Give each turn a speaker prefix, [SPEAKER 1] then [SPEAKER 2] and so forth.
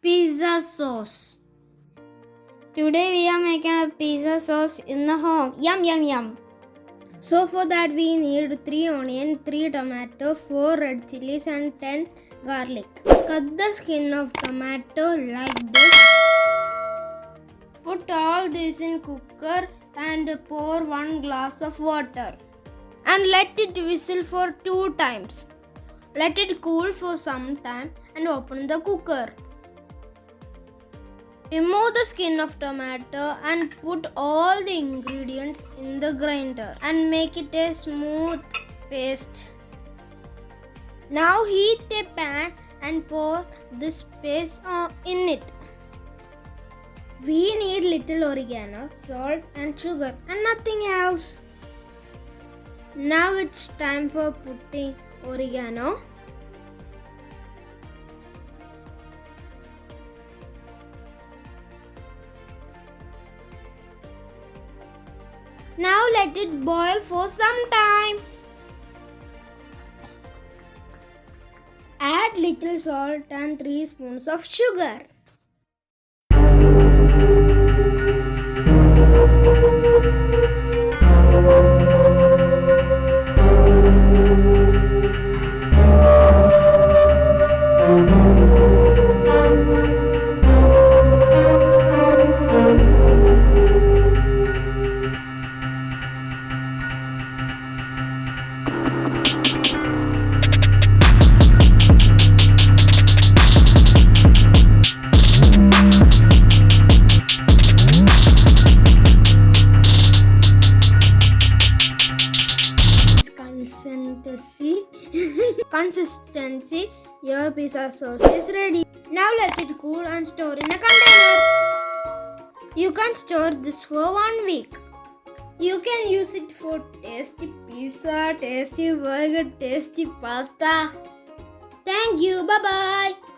[SPEAKER 1] Pizza sauce. Today we are making a pizza sauce in the home. Yum yum yum. So for that we need 3 onion, 3 tomato, 4 red chilies and 10 garlic. Cut the skin of tomato like this. Put all this in cooker and pour 1 glass of water. And let it whistle for 2 times. Let it cool for some time and open the cooker. Remove the skin of tomato and put all the ingredients in the grinder and make it a smooth paste. Now heat a pan and pour this paste in it. We need little oregano, salt and sugar and nothing else. Now it's time for putting oregano. Now let it boil for some time. Add little salt and 3 spoons of sugar. Consistency, your pizza sauce is ready. Now let it cool and store in a container. You can store this for 1 week. You can use it for tasty pizza, tasty burger, tasty pasta. Thank you. Bye bye.